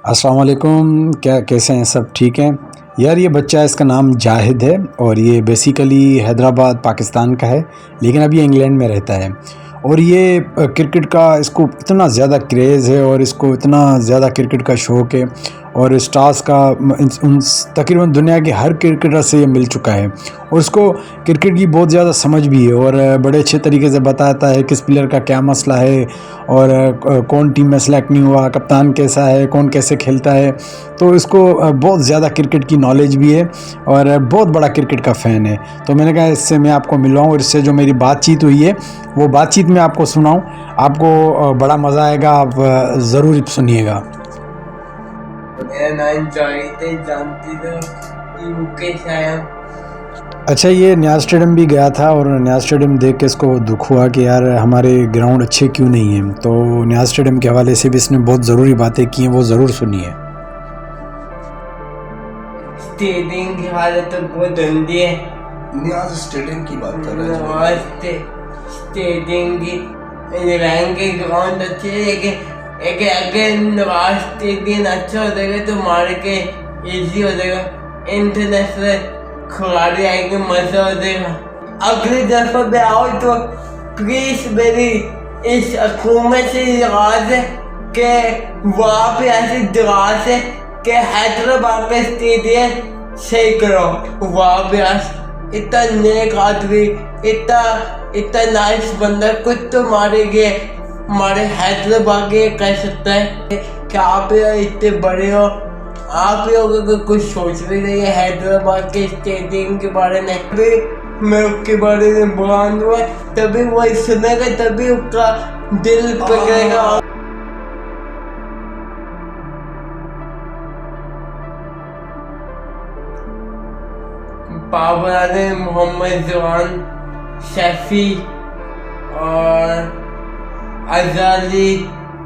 अस्सलाम वालेकुम। क्या कैसे हैं? सब ठीक हैं यार। ये बच्चा, इसका नाम जाहिद है और ये बेसिकली हैदराबाद पाकिस्तान का है, लेकिन अब ये इंग्लैंड में रहता है। और ये क्रिकेट का इसको इतना ज़्यादा क्रेज़ है और इसको इतना ज़्यादा क्रिकेट का शौक़ है और स्टार्स का उन तकरीबन दुनिया के हर क्रिकेटर से ये मिल चुका है और उसको क्रिकेट की बहुत ज़्यादा समझ भी है और बड़े अच्छे तरीके से बताता है किस प्लेयर का क्या मसला है और कौन टीम में सेलेक्ट नहीं हुआ, कप्तान कैसा है, कौन कैसे खेलता है। तो इसको बहुत ज़्यादा क्रिकेट की नॉलेज भी है और बहुत बड़ा क्रिकेट का फ़ैन है। तो मैंने कहा इससे मैं आपको मिलवाऊँ और इससे जो मेरी बातचीत हुई है वो बातचीत मैं आपको सुनाऊँ। आपको बड़ा मज़ा आएगा, आप ज़रूर सुनिएगा। मेरा नाम जाहिद है, जानती हो यूके से आया हूँ। अच्छा, ये न्याज स्टेडियम भी गया था और न्याज स्टेडियम देख के इसको दुख हुआ कि यार हमारे ग्राउंड अच्छे क्यों नहीं हैं। तो न्याज स्टेडियम के हवाले से भी इसने बहुत ज़रूरी बातें की हैं, वो ज़रूर सुनिए। स्टेडियम की हालत तो बहुत गंदी है। न्याज स्टेडियम की बात कर रहे हैं। स्टेडियम की रैंक के ग्राउंड अच्छे है, लेकिन अगर नवाज स्टेडियम अच्छा हो जाएगा तो मार के इजी हो जाएगा, इंटरनेशनल खिलाड़ी आएंगे, मजा हो जाएगा। अगली दफा में आओ तो प्लीज मेरी इस हुकूमत से दराज है कि वहाँ पे ऐसी दराज है कि हैदराबाद में स्टेडियम सही करो। वहाँ पे इतना नेक आदमी, इतना नाइस बंदा, कुछ तो हमारे हैदराबाद के कह सकता है कि आप इतने बड़े हो, आप लोगों को कुछ सोच भी नहीं है हैदराबाद के स्टेडियम के बारे में। अभी मैं उसके बारे में बयान हुआ, तभी वो सुनेगा, तभी उसका दिल पकड़ेगा। पावराने मोहम्मद जवान शफी और अजाली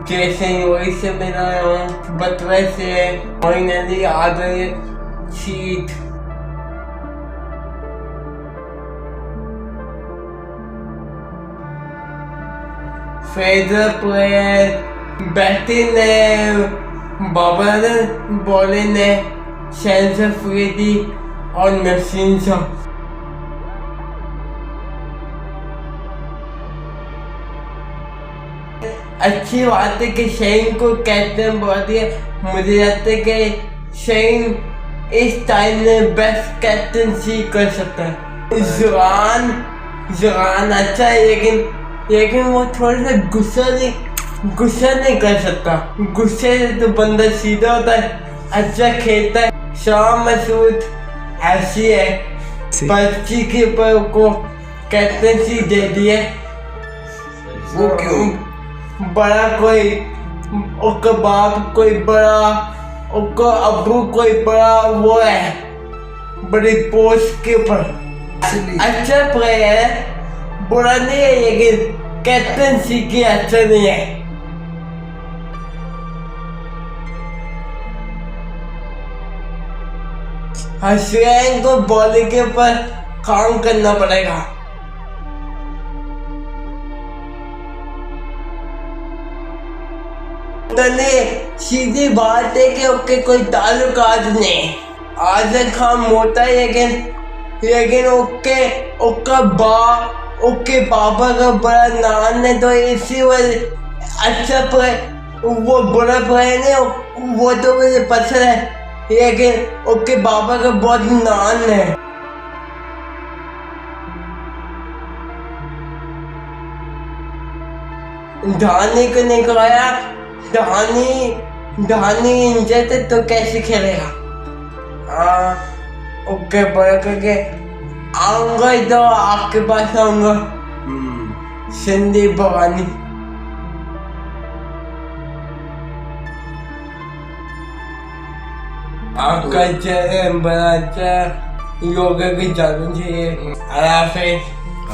जैसे वही से मिला हूँ, बतवे से फाइनली आ गए सीट। फेडरल प्लेयर बैटिंग ने बाबर, बॉलिंग ने शहनशाह अफरीदी और नसीम शाह। अच्छी बात है कि शहीन को कैप्टन बना दिया। मुझे लगता है कि शहीन इस टाइम में बेस्ट कैप्टनसी कर सकता है। जुरान अच्छा है, लेकिन वो थोड़ा सा गुस्सा नहीं कर सकता। गुस्से से तो बंदा सीधा होता है, अच्छा खेलता है। शाह मसूद ऐसी है, बच्ची के ऊपर को कैप्टनसी दे दी है। वो क्यों? बड़ा कोई उसका बाप, कोई बड़ा उसका अब्बू, कोई बड़ा वो है बड़ी पोस्ट के ऊपर। अच्छा प्लेयर है, बुरा नहीं है, लेकिन कैप्टनसी की अच्छा नहीं है। हसरैन को बॉलिंग के ऊपर काम करना पड़ेगा। सीधी बात है कि उसके कोई ताल्लुकात नहीं। आज़म खान मोटा है, लेकिन उसके बाबा का बड़ा नाम है, तो इसी वजह अच्छा वो बुरा प्लेयर नहीं, वो तो मुझे पसंद है, लेकिन उसके बाबा का बहुत नाम है। धोनी को निकलाया, धोनी इंजर्ड है तो कैसे खेलेगा? ओके, बड़ा करके आऊंगा तो आपके पास आऊंगा। संदीप भवानी आपका बड़ा अच्छा योगा की जानना चाहिए।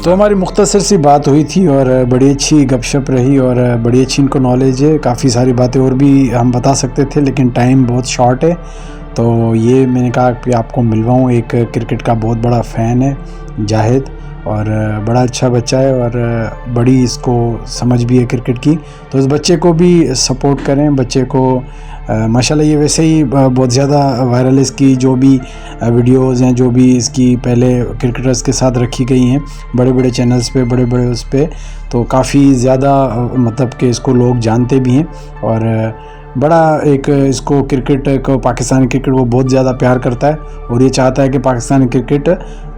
तो हमारी मुख्तसर सी बात हुई थी और बड़ी अच्छी गपशप रही और बड़ी अच्छी इनको नॉलेज है। काफ़ी सारी बातें और भी हम बता सकते थे, लेकिन टाइम बहुत शॉर्ट है, तो ये मैंने कहा कि आपको मिलवाऊँ। एक क्रिकेट का बहुत बड़ा फ़ैन है जाहिद और बड़ा अच्छा बच्चा है और बड़ी इसको समझ भी है क्रिकेट की। तो इस बच्चे को भी सपोर्ट करें, बच्चे को माशाल्लाह ये वैसे ही बहुत ज़्यादा वायरल इसकी जो भी वीडियोज़ हैं, जो भी इसकी पहले क्रिकेटर्स के साथ रखी गई हैं बड़े बड़े चैनल्स पे, बड़े बड़े उस पे, तो काफ़ी ज़्यादा मतलब कि इसको लोग जानते भी हैं। और बड़ा एक इसको क्रिकेट को, पाकिस्तानी क्रिकेट को बहुत ज़्यादा प्यार करता है और ये चाहता है कि पाकिस्तानी क्रिकेट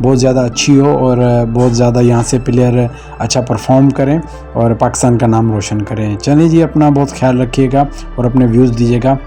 बहुत ज़्यादा अच्छी हो और बहुत ज़्यादा यहाँ से प्लेयर अच्छा परफॉर्म करें और पाकिस्तान का नाम रोशन करें। चलिए जी, अपना बहुत ख्याल रखिएगा और अपने व्यूज़ दीजिएगा।